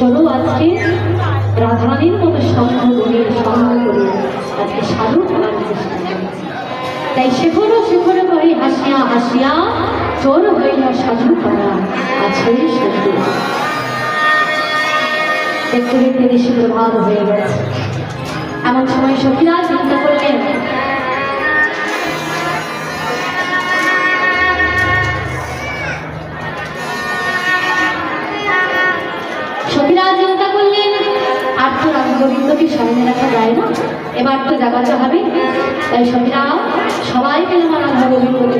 চলো আজকে রাধারানীর মতো সঙ্গ করে আজকে সাধু হওয়ার চেষ্টা করি। তাই শেখরও শেখরে করে হাসিয়া হাসিয়া চোর হইল সাধু করা আছে সত্যি। দেখতে দেখতে দেশে প্রভাব হয়ে গেছে। এমন সময় সখীরা চিন্তা করলেন, আর তো রাম গোবিন্দকে সামনে রাখা যায় না, এবার তো জাগাতে হবে। তাই সখীরা সবাই মিলে রাধা গোবিন্দকে